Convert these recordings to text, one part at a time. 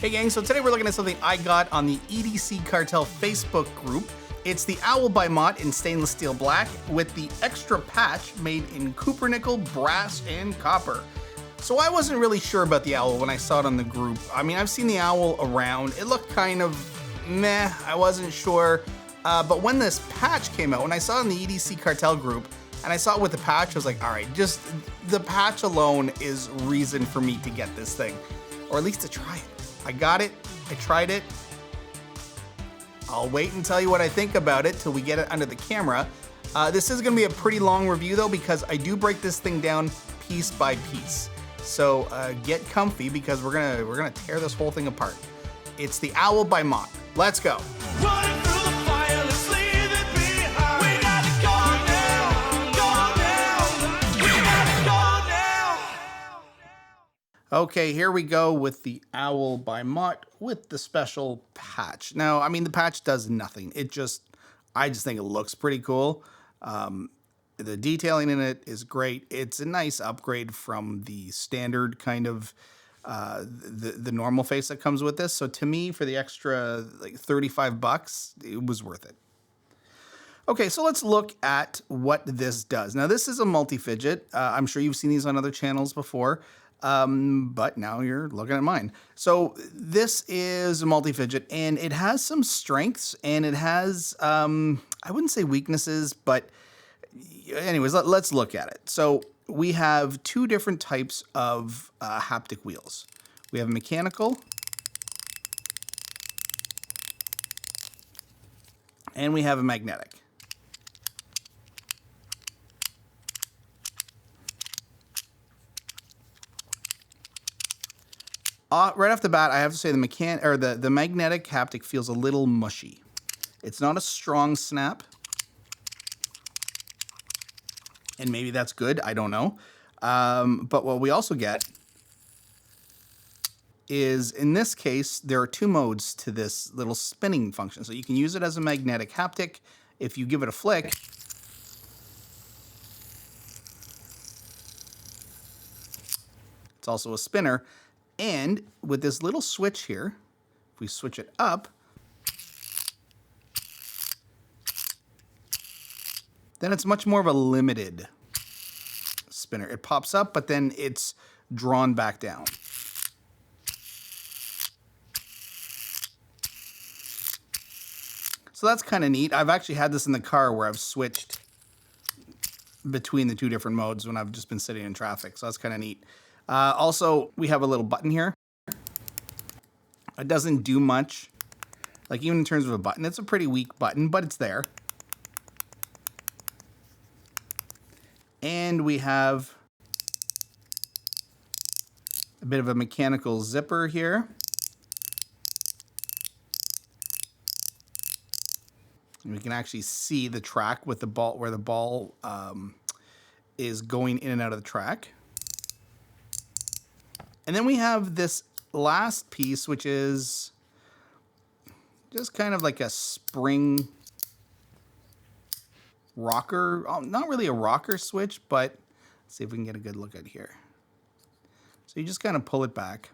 Hey gang, so today we're looking at something I got on the EDC Cartel Facebook group. It's the Owl by MOT in stainless steel black with the extra patch made in copper nickel, brass, and copper. So I wasn't really sure about the Owl when I saw it on the group. I mean, I've seen the Owl around. It looked kind of meh, I wasn't sure. But when this patch came out, when I saw it in the EDC Cartel group, and I saw it with the patch, I was like, all right, just the patch alone is reason for me to get this thing, or at least to try it. I got it, I tried it. I'll wait and tell you what I think about it till we get it under the camera. This is gonna be a pretty long review though, because I do break this thing down piece by piece. So get comfy because we're gonna tear this whole thing apart. It's the Owl by MOT. Let's go. Okay, here we go with the Owl by MOT with the special patch. Now, I mean, the patch does nothing. I just think it looks pretty cool. The detailing in it is great. It's a nice upgrade from the standard kind of, the normal face that comes with this. So to me, for the extra like 35 bucks, it was worth it. Okay, so let's look at what this does. Now, this is a multi-fidget. I'm sure you've seen these on other channels before. But now you're looking at mine. So this is a multi-fidget and it has some strengths and it has, I wouldn't say weaknesses, but anyways, let's look at it. So we have two different types of haptic wheels. We have a mechanical and we have a magnetic. Right off the bat, I have to say the magnetic haptic feels a little mushy. It's not a strong snap. And maybe that's good, I don't know. But what we also get is, in this case, there are two modes to this little spinning function. So you can use it as a magnetic haptic. If you give it a flick, it's also a spinner. And with this little switch here, if we switch it up, then it's much more of a limited spinner. It pops up, but then it's drawn back down. So that's kind of neat. I've actually had this in the car where I've switched between the two different modes when I've just been sitting in traffic. So that's kind of neat. Also, we have a little button here. It doesn't do much. Like, even in terms of a button, it's a pretty weak button, but it's there. And we have a bit of a mechanical zipper here. And we can actually see the track with the ball, where the ball is going in and out of the track. And then we have this last piece, which is just kind of like a spring rocker. Oh, not really a rocker switch, but let's see if we can get a good look at here. So you just kind of pull it back.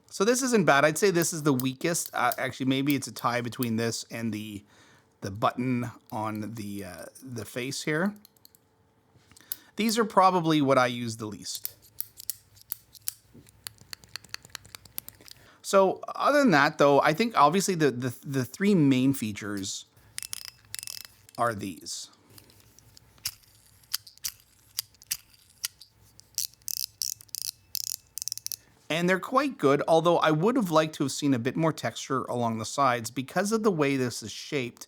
So this isn't bad. I'd say this is the weakest. Actually, maybe it's a tie between this and the button on the face here. These are probably what I use the least. So other than that, though, I think obviously the three main features are these. And they're quite good, although I would have liked to have seen a bit more texture along the sides because of the way this is shaped.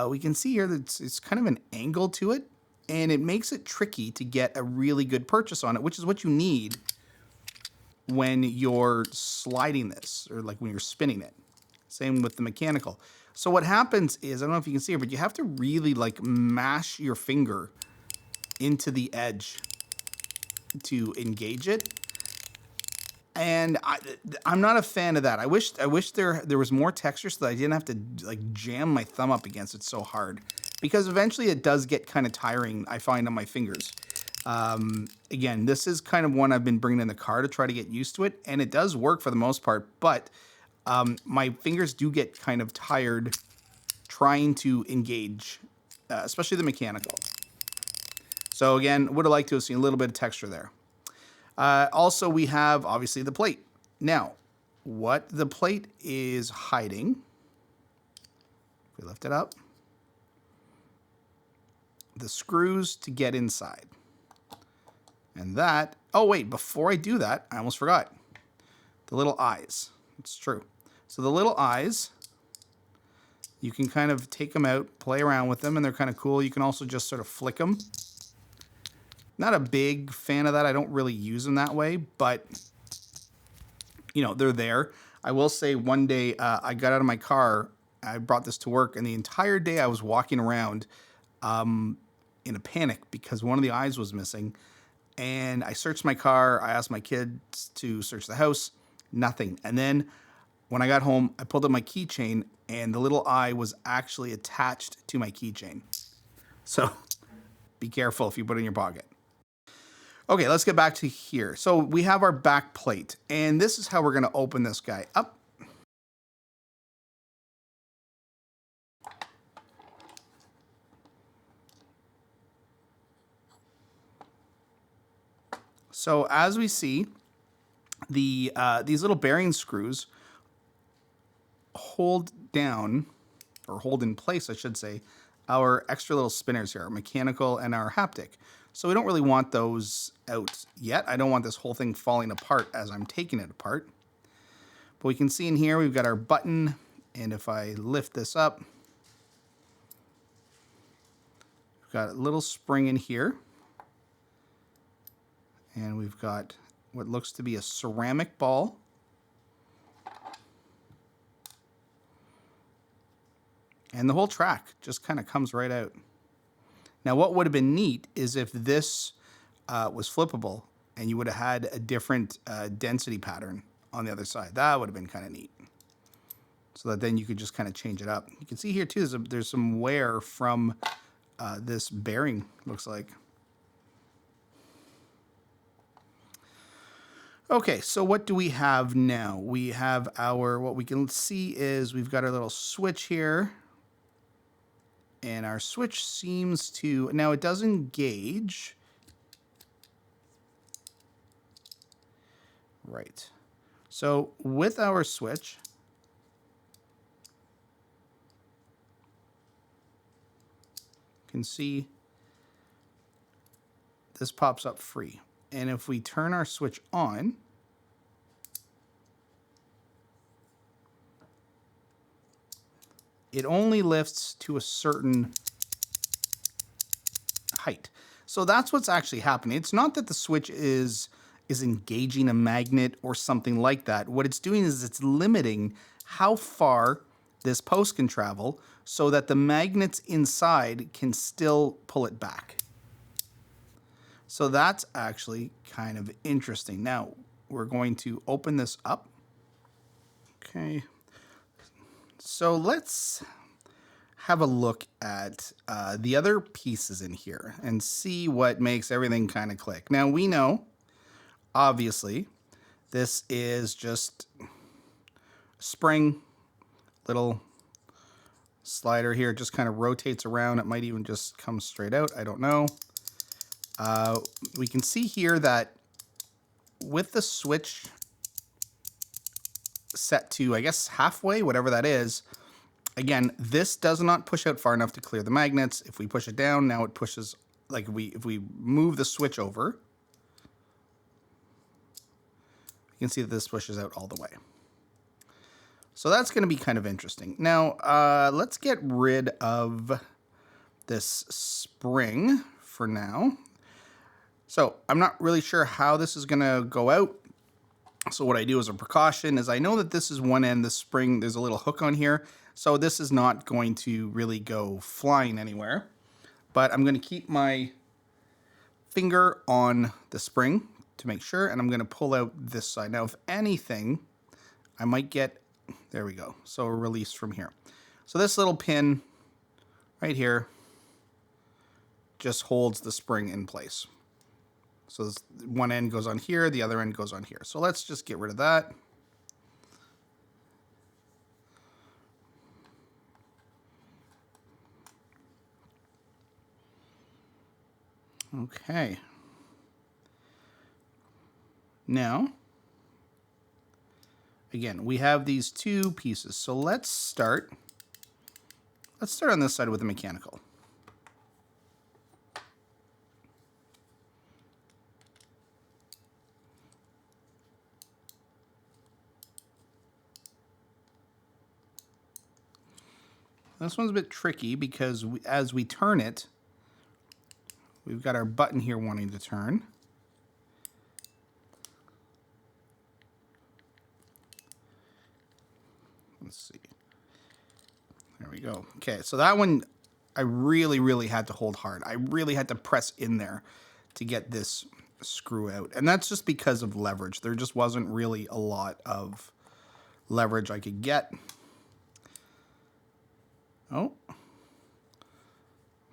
We can see here that it's kind of an angle to it. And it makes it tricky to get a really good purchase on it, which is what you need when you're sliding this, or like when you're spinning it. Same with the mechanical. So what happens is, I don't know if you can see it, but you have to really like mash your finger into the edge to engage it. And I'm not a fan of that. I wish there was more texture so that I didn't have to like jam my thumb up against it so hard. Because eventually it does get kind of tiring, I find, on my fingers. Again, this is kind of one I've been bringing in the car to try to get used to it, and it does work for the most part, but my fingers do get kind of tired trying to engage, especially the mechanical. So again, would have liked to have seen a little bit of texture there. Also, we have obviously the plate. Now, what the plate is hiding, if we lift it up, the screws to get inside. And that, oh wait, before I do that, I almost forgot. The little eyes, it's true. So the little eyes, you can kind of take them out, play around with them, and they're kind of cool. You can also just sort of flick them. Not a big fan of that. I don't really use them that way, but you know, they're there. I will say one day I got out of my car, I brought this to work, and the entire day I was walking around in a panic because one of the eyes was missing. And I searched my car. I asked my kids to search the house. Nothing. And then when I got home, I pulled up my keychain, and the little eye was actually attached to my keychain. So be careful if you put it in your pocket. Okay, let's get back to here. So we have our back plate, and this is how we're going to open this guy up. So as we see, these little bearing screws hold down, or hold in place, I should say, our extra little spinners here, our mechanical and our haptic. So we don't really want those out yet. I don't want this whole thing falling apart as I'm taking it apart. But we can see in here we've got our button, and if I lift this up, we've got a little spring in here. And we've got what looks to be a ceramic ball. And the whole track just kind of comes right out. Now, what would have been neat is if this was flippable and you would have had a different density pattern on the other side. That would have been kind of neat. So that then you could just kind of change it up. You can see here too, there's some wear from this bearing, looks like. Okay, so what do we have now? We have our, what we can see is we've got our little switch here. And our switch seems to, now it does engage. Right. So with our switch, you can see this pops up free. And if we turn our switch on, it only lifts to a certain height. So that's what's actually happening. It's not that the switch is engaging a magnet or something like that. What it's doing is it's limiting how far this post can travel so that the magnets inside can still pull it back. So that's actually kind of interesting. Now, we're going to open this up. Okay. So let's have a look at the other pieces in here and see what makes everything kind of click. Now, we know, obviously, this is just spring, little slider here. It just kind of rotates around. It might even just come straight out. I don't know. We can see here that with the switch set to, I guess, halfway, whatever that is, again, this does not push out far enough to clear the magnets. If we push it down, now it pushes, like if we move the switch over, you can see that this pushes out all the way. So that's going to be kind of interesting. Now, let's get rid of this spring for now. So I'm not really sure how this is going to go out. So what I do as a precaution is I know that this is one end, the spring, there's a little hook on here. So this is not going to really go flying anywhere. But I'm going to keep my finger on the spring to make sure, and I'm going to pull out this side. Now, if anything, I might get, there we go. So a release from here. So this little pin right here just holds the spring in place. So this one end goes on here, the other end goes on here. So let's just get rid of that. Okay. Now, again, we have these two pieces. So let's start on this side with the mechanical. This one's a bit tricky because as we turn it, we've got our button here wanting to turn. Let's see. There we go. Okay, so that one I really, really had to hold hard. I really had to press in there to get this screw out. And that's just because of leverage. There just wasn't really a lot of leverage I could get. Oh,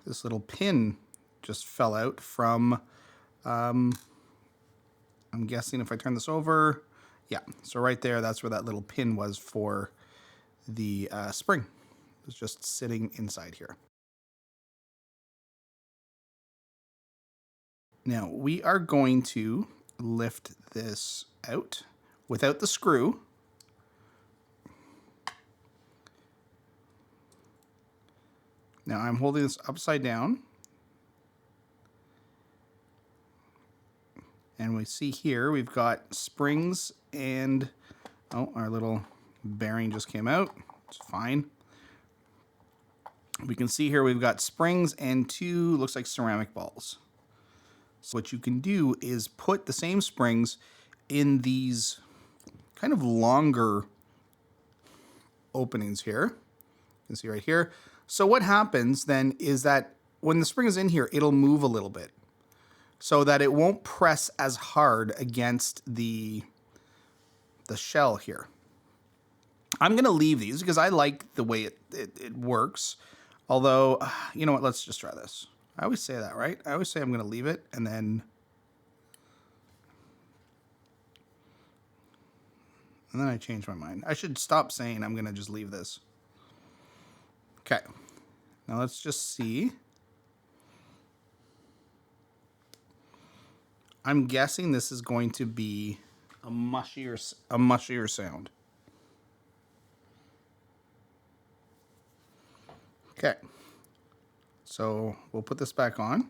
this little pin just fell out from, I'm guessing if I turn this over, yeah, so right there, that's where that little pin was for the spring. It was just sitting inside here. Now we are going to lift this out without the screw. Now I'm holding this upside down. And we see here we've got springs and, oh, our little bearing just came out. It's fine. We can see here we've got springs and two, looks like ceramic balls. So what you can do is put the same springs in these kind of longer openings here. You can see right here. So what happens then is that when the spring is in here, it'll move a little bit so that it won't press as hard against the shell here. I'm going to leave these because I like the way it works. Although, you know what, let's just try this. I always say that, right? I always say I'm going to leave it and then I change my mind. I should stop saying I'm going to just leave this. Okay. Now let's just see. I'm guessing this is going to be a mushier sound. Okay. So we'll put this back on.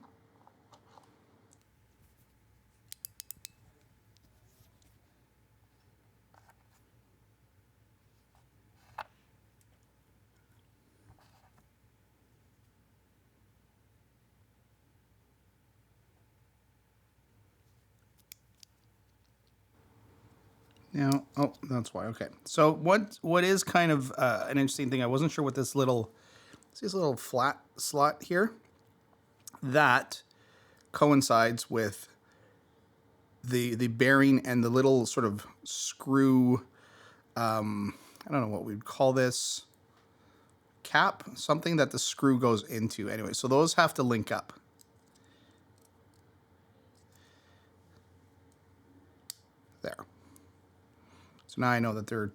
Now, oh, that's why. Okay. So what is kind of an interesting thing, I wasn't sure what this little, see this little flat slot here? That coincides with the bearing and the little sort of screw, I don't know what we'd call this, cap, something that the screw goes into. Anyway, so those have to link up. There. So now I know that they're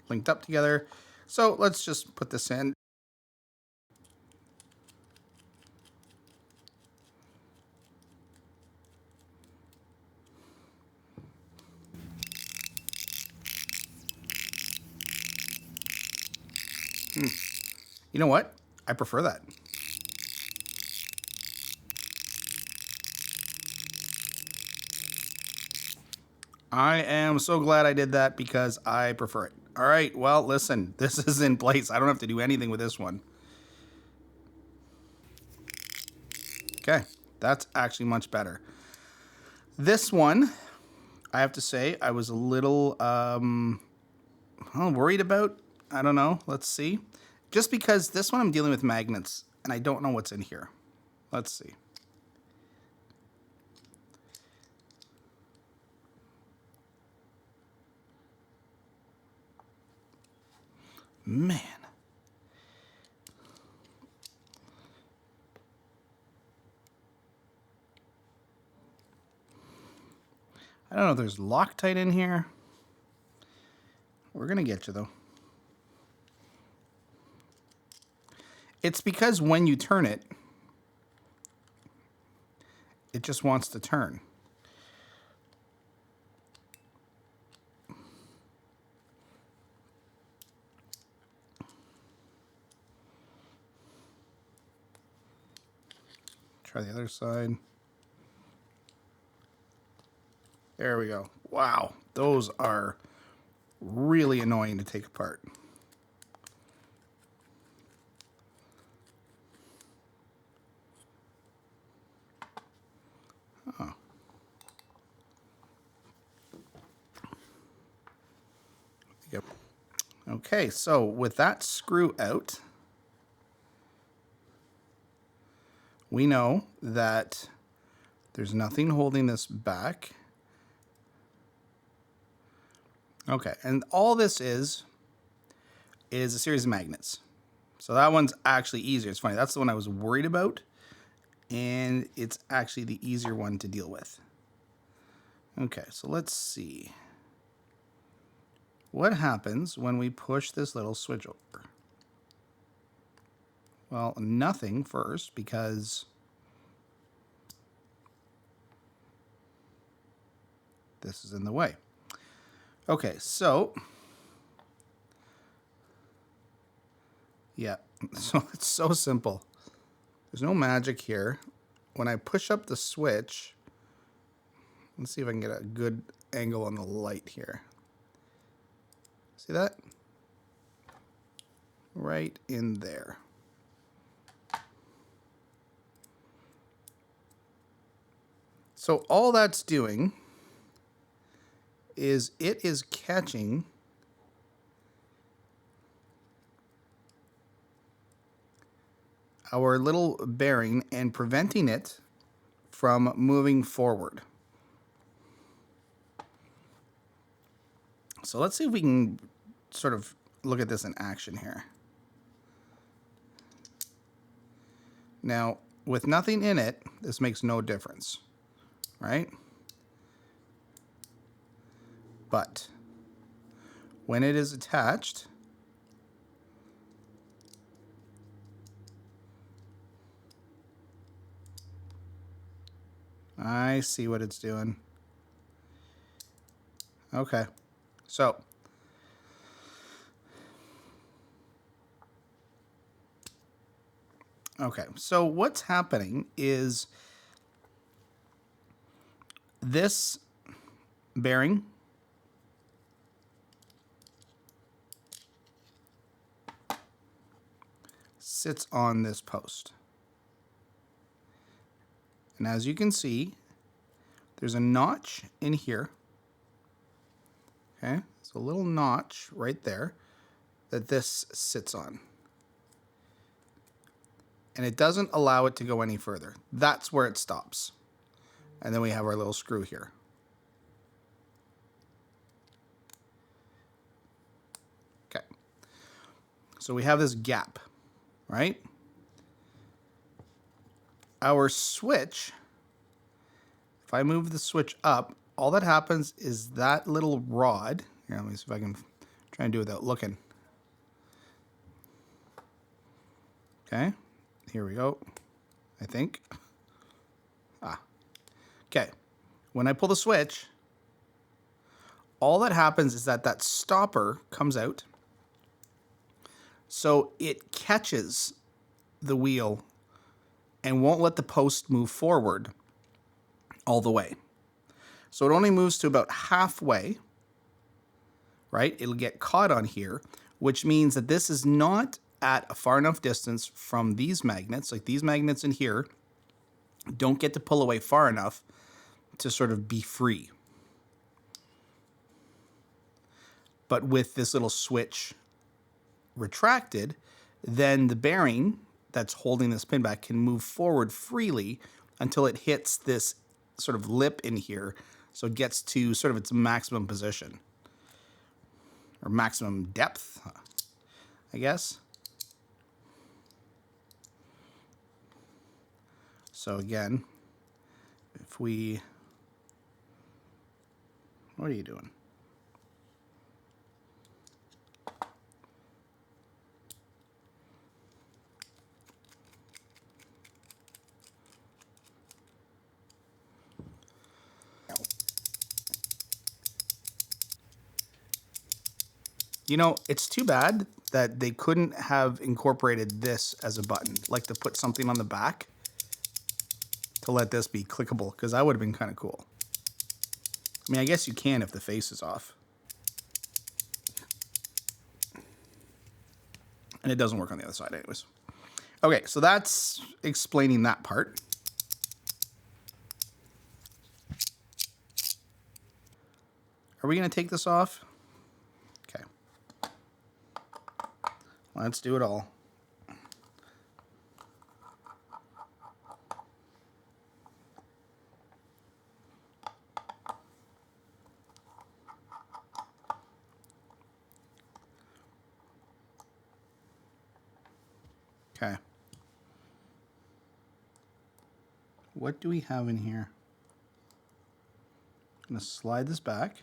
linked up together. So let's just put this in. You know what? I prefer that. I am so glad I did that because I prefer it. All right, well, listen, this is in place. I don't have to do anything with this one. Okay, that's actually much better. This one, I have to say, I was a little worried about. I don't know. Let's see. Just because this one I'm dealing with magnets, and I don't know what's in here. Let's see. Man. don't know if there's Loctite in here. We're going to get you, though. It's because when you turn it, it just wants to turn. Try the other side. There we go. Wow, those are really annoying to take apart. Oh. Yep. Okay, so with that screw out, we know that there's nothing holding this back. Okay, and all this is a series of magnets. So that one's actually easier. It's funny, that's the one I was worried about, and it's actually the easier one to deal with. Okay, so let's see. What happens when we push this little switch over? Well, nothing first, because this is in the way. Okay, so yeah, so it's so simple. There's no magic here. When I push up the switch, let's see if I can get a good angle on the light here. See that? Right in there. So all that's doing is it is catching our little bearing and preventing it from moving forward. So let's see if we can sort of look at this in action here. Now, with nothing in it, this makes no difference, right? But when it is attached, I see what it's doing. Okay, so what's happening is this bearing sits on this post. And as you can see, there's a notch in here. Okay, it's a little notch right there that this sits on. And it doesn't allow it to go any further. That's where it stops. And then we have our little screw here. Okay. So we have this gap, right? Our switch, if I move the switch up, all that happens is that little rod, here, let me see if I can try and do it without looking. Okay, here we go, I think. Okay, when I pull the switch, all that happens is that that stopper comes out. So it catches the wheel and won't let the post move forward all the way. So it only moves to about halfway, right? It'll get caught on here, which means that this is not at a far enough distance from these magnets. Like these magnets in here don't get to pull away far enough to sort of be free. But with this little switch retracted, then the bearing that's holding this pin back can move forward freely until it hits this sort of lip in here. So it gets to sort of its maximum position or maximum depth, I guess. So again, if we What are you doing? You know, it's too bad that they couldn't have incorporated this as a button, like to put something on the back to let this be clickable, because that would have been kind of cool. I mean, I guess you can if the face is off. And it doesn't work on the other side anyways. Okay, so that's explaining that part. Are we going to take this off? Okay. Let's do it all. Okay. What do we have in here? I'm going to slide this back.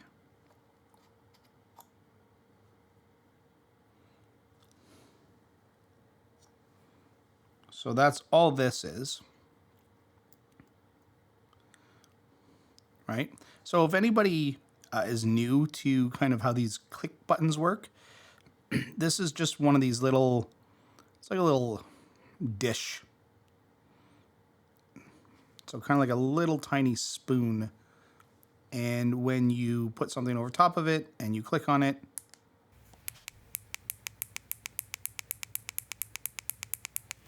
So that's all this is. Right? So if anybody is new to kind of how these click buttons work, this is just one of these little, it's like a little dish. So kind of like a little tiny spoon. And when you put something over top of it and you click on it,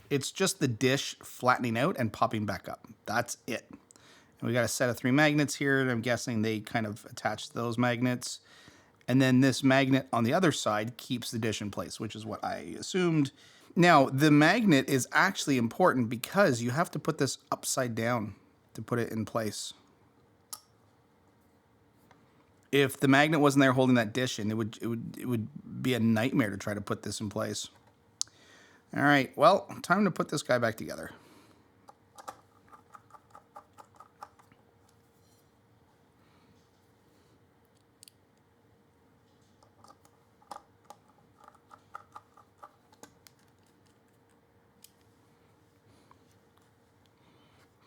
it's just the dish flattening out and popping back up. That's it. And we got a set of 3 magnets here, and I'm guessing they kind of attach those magnets. And then this magnet on the other side keeps the dish in place, which is what I assumed. Now, the magnet is actually important because you have to put this upside down to put it in place. If the magnet wasn't there holding that dish in, it would be a nightmare to try to put this in place. All right, well, time to put this guy back together.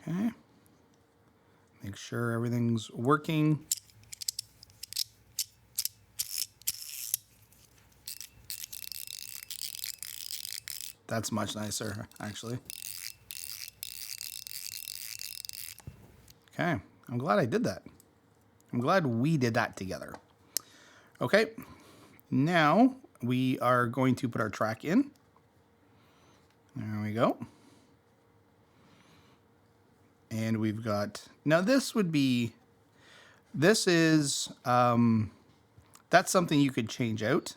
Okay. Make sure everything's working. That's much nicer, actually. Okay, I'm glad I did that. I'm glad we did that together. Okay, now we are going to put our track in. There we go. And we've got, now this would be, this is, that's something you could change out.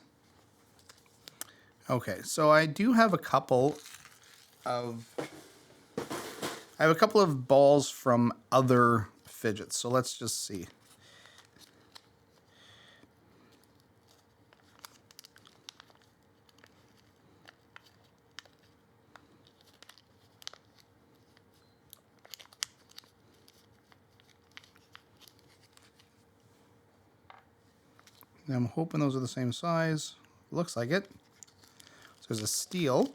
Okay, so I do have a couple of, balls from other fidgets. So let's just see. I'm hoping those are the same size. Looks like it. So there's a steel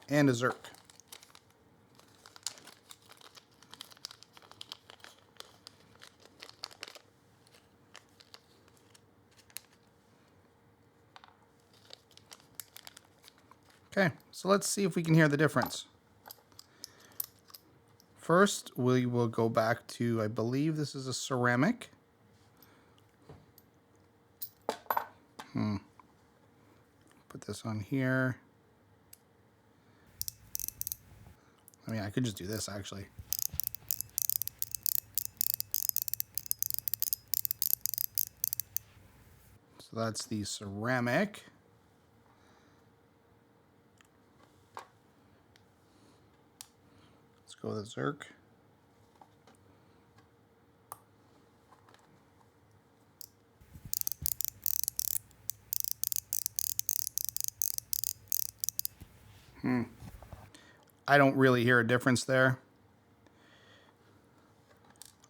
and a Zerk. Okay, so let's see if we can hear the difference. First, we will go back to, I believe this is a ceramic. Put this on here. I mean, I could just do this, actually. So that's the ceramic. Let's go with the Zerk. I don't really hear a difference there.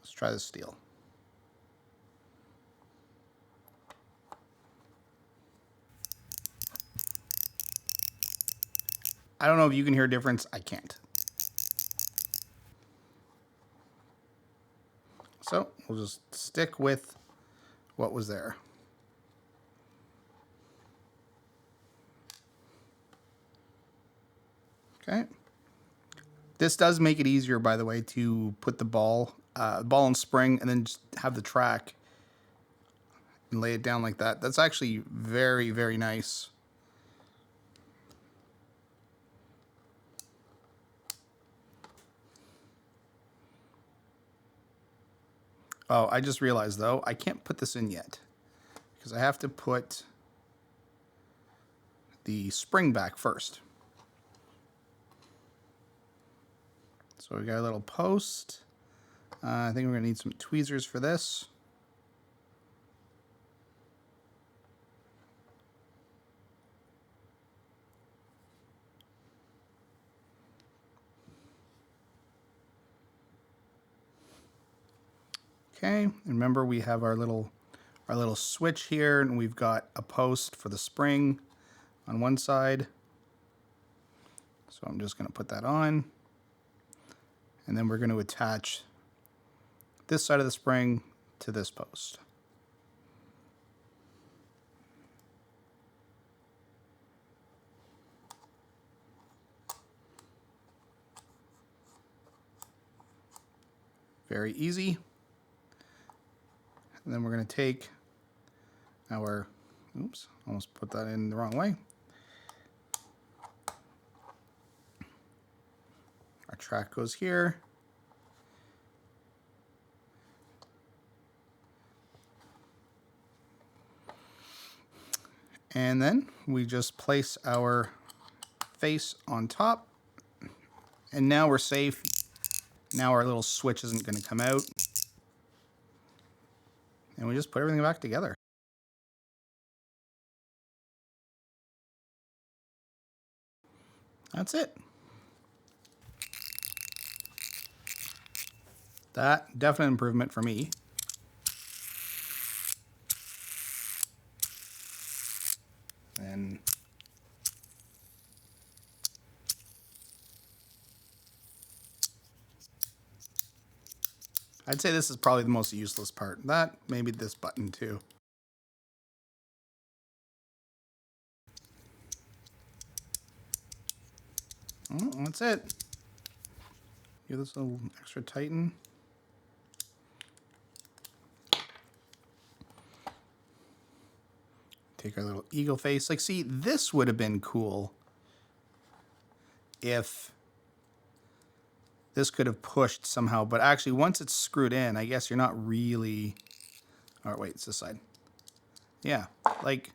Let's try the steel. I don't know if you can hear a difference. I can't. So we'll just stick with what was there. Okay. This does make it easier, by the way, to put the ball and spring, and then just have the track and lay it down like that. That's actually very, very nice. Oh, I just realized, though, I can't put this in yet because I have to put the spring back first. So we got a little post. I think we're going to need some tweezers for this. Okay, remember we have our little switch here, and we've got a post for the spring on one side. So I'm just going to put that on. And then we're going to attach this side of the spring to this post. Very easy. And then we're going to take our, oops, almost put that in the wrong way. Our track goes here. And then we just place our face on top. And now we're safe. Now our little switch isn't going to come out. And we just put everything back together. That's it. That, definite improvement for me. And I'd say this is probably the most useless part. That, maybe this button too. Oh, that's it. Give this a little extra tighten. Take our little eagle face. Like, see, this would have been cool if this could have pushed somehow. But actually, once it's screwed in, I guess you're not really... All right, wait, it's this side. Yeah, like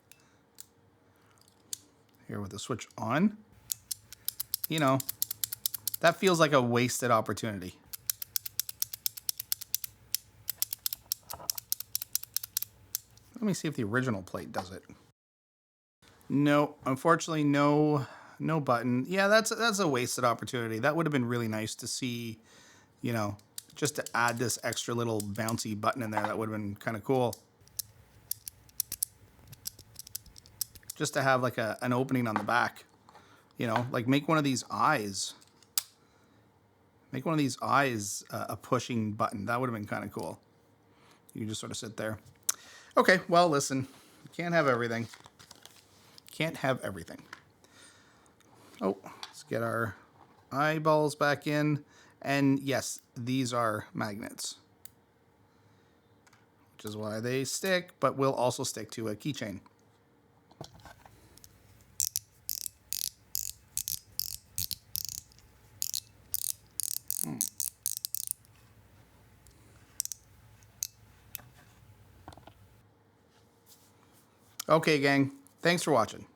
here with the switch on. You know, that feels like a wasted opportunity. Let me see if the original plate does it. No, unfortunately, no button. Yeah, that's a wasted opportunity. That would have been really nice to see, you know, just to add this extra little bouncy button in there. That would have been kind of cool. Just to have like an opening on the back, you know, like make one of these eyes. Make one of these eyes a pushing button. That would have been kind of cool. You can just sort of sit there. Okay, well, listen, you can't have everything. Can't have everything. Oh, let's get our eyeballs back in. And yes, these are magnets, which is why they stick, but will also stick to a keychain. Okay, gang. Thanks for watching.